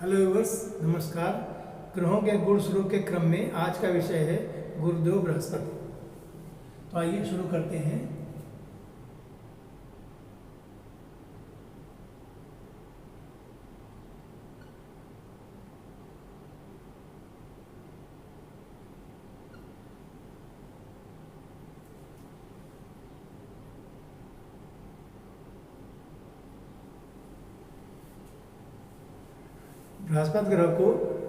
Hello viewers, नमस्कार। ग्रहों के गुण स्वरूप के क्रम में आज का विषय है गुरुदेव बृहस्पति। तो आइए शुरू करते हैं। बृहस्पति ग्रह को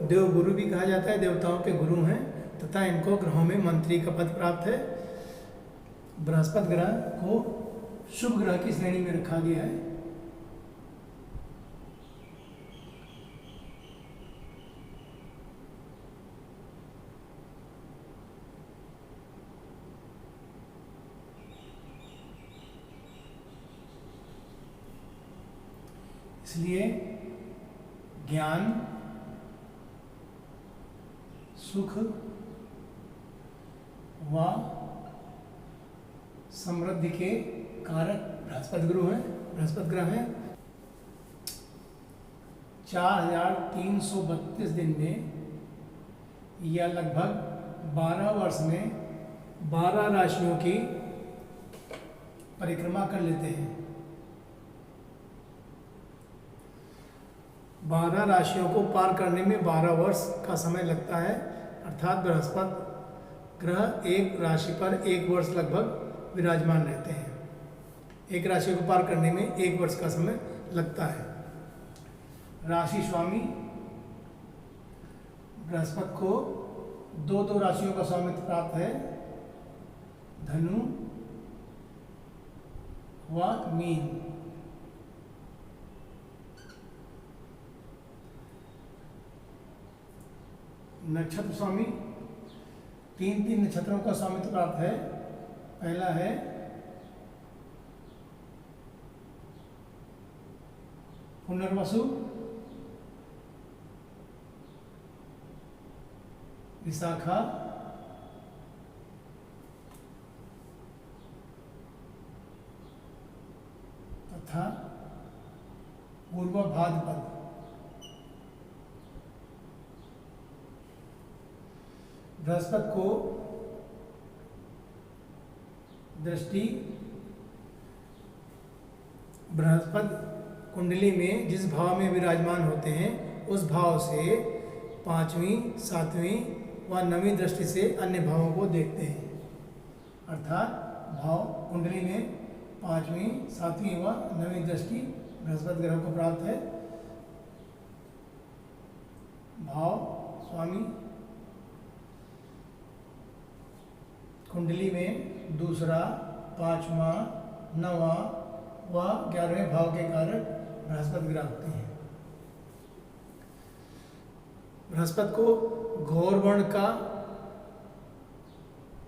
देव गुरु भी कहा जाता है, देवताओं के गुरु हैं तथा इनको ग्रहों में मंत्री का पद प्राप्त है। बृहस्पति ग्रह को शुभ ग्रह की श्रेणी में रखा गया है। इसलिए ज्ञान, सुख व समृद्धि के कारक बृहस्पति ग्रह हैं। 4332 दिन में या लगभग 12 वर्ष में 12 राशियों की परिक्रमा कर लेते हैं। 12 राशियों को पार करने में 12 वर्ष का समय लगता है, अर्थात बृहस्पति ग्रह एक राशि पर 1 वर्ष लगभग विराजमान रहते हैं। एक राशि को पार करने में 1 वर्ष का समय लगता है। राशि स्वामी बृहस्पति को दो राशियों का स्वामित्व प्राप्त है, धनु व मीन। नक्षत्र स्वामी 3 नक्षत्रों का स्वामित्व प्राप्त है। पहला है पुनर्वसु, विशाखा, तथा पूर्व भाद्रपद। बृहस्पति को दृष्टि बृहस्पति कुंडली में जिस भाव में विराजमान होते हैं उस भाव से 5वीं, 7वीं व 9वीं दृष्टि से अन्य भावों को देखते हैं। अर्थात भाव कुंडली में 5वीं, 7वीं व 9वीं दृष्टि बृहस्पति ग्रह को प्राप्त है। भाव स्वामी कुंडली में दूसरा, 5वां, 9वां व 11वें भाव के कारक बृहस्पति ग्रह होते हैं। बृहस्पति को घोर वर्ण का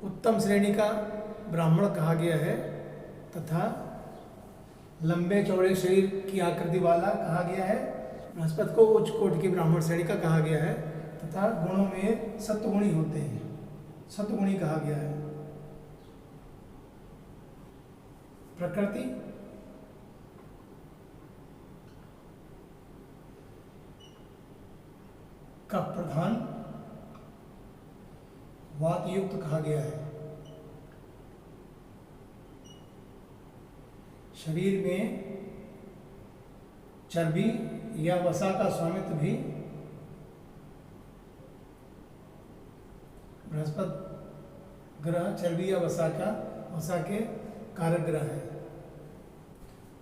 उत्तम श्रेणी का ब्राह्मण कहा गया है तथा लंबे चौड़े शरीर की आकृति वाला कहा गया है। बृहस्पति को उच्च कोटि की ब्राह्मण श्रेणी का कहा गया है तथा गुणों में सत्वगुणी होते हैं, सत्वगुणी कहा गया है। प्रकृति का प्रधान वात युक्त कहा गया है। शरीर में चर्बी या वसा का स्वामित्व भी बृहस्पति ग्रह चर्बी या वसा के कारक ग्रह है।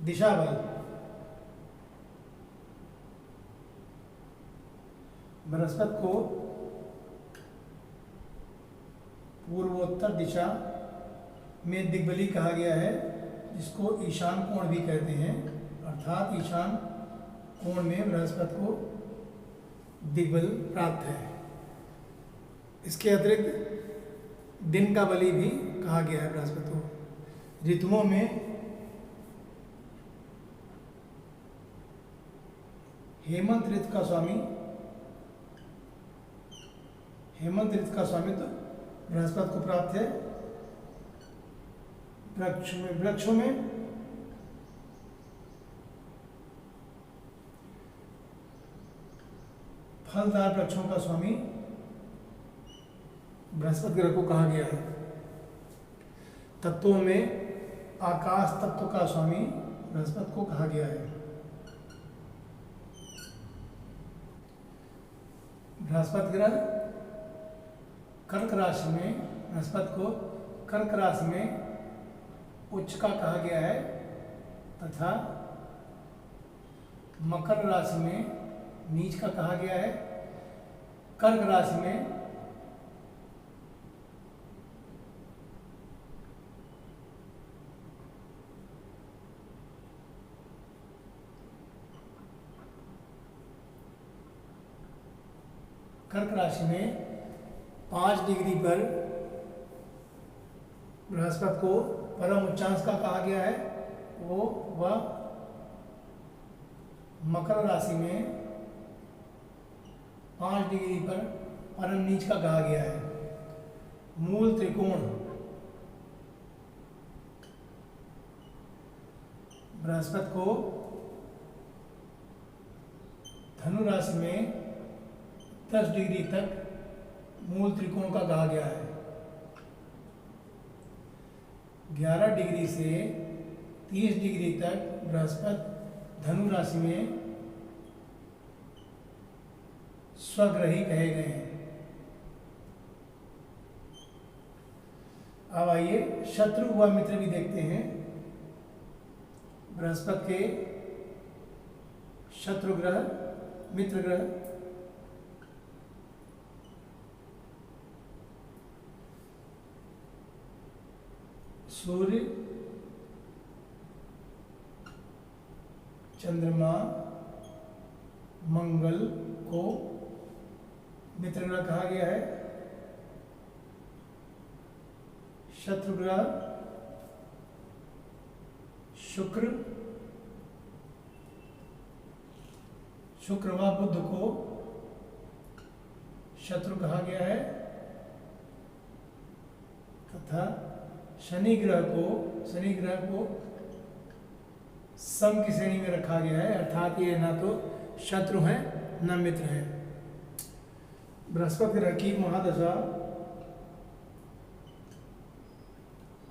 दिशा बल बृहस्पति को पूर्वोत्तर दिशा में दिग्बली कहा गया है, जिसको ईशान कोण भी कहते हैं। अर्थात ईशान कोण में बृहस्पति को दिग्बल प्राप्त है। इसके अतिरिक्त दिन का बली भी कहा गया है बृहस्पति को। ऋतुओं में हेमंत ऋतु का स्वामित्व बृहस्पति को प्राप्त है। वृक्षों में फलदार वृक्षों का स्वामी बृहस्पति ग्रह को कहा गया है। तत्वों में आकाश तत्व का स्वामी बृहस्पति को कहा गया है। बृहस्पति ग्रह कर्क राशि में, बृहस्पति को कर्क राशि में उच्च का कहा गया है तथा मकर राशि में नीच का कहा गया है। कर्क राशि में कर्क राशि में 5 डिग्री पर बृहस्पति को परम उच्चांश का कहा गया है। वह मकर राशि में 5 डिग्री पर परम नीच का कहा गया है। मूल त्रिकोण बृहस्पति को धनु राशि में 10 डिग्री तक मूल त्रिकोण का कहा गया है। 11 डिग्री से 30 डिग्री तक बृहस्पति धनु राशि में स्वग्रही कहे गए हैं। अब आइए शत्रु व मित्र भी देखते हैं। बृहस्पति के शत्रु ग्रह, मित्र ग्रह सूर्य, चंद्रमा, मंगल को मित्र ग्रह कहा गया है। शत्रु ग्रह शुक्र, शुक्र व बुध को शत्रु कहा गया है तथा शनि ग्रह को सम की श्रेणी में रखा गया है, अर्थात ये ना तो शत्रु हैं न मित्र हैं। बृहस्पति ग्रह की महादशा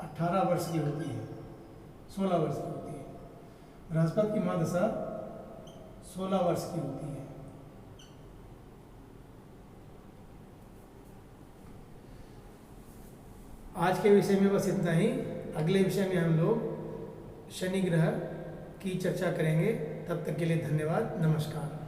18 वर्ष की होती है, 16 वर्ष की होती है। बृहस्पति की महादशा 16 वर्ष की होती है। आज के विषय में बस इतना ही। अगले विषय में हम लोग शनि ग्रह की चर्चा करेंगे। तब तक के लिए धन्यवाद, नमस्कार।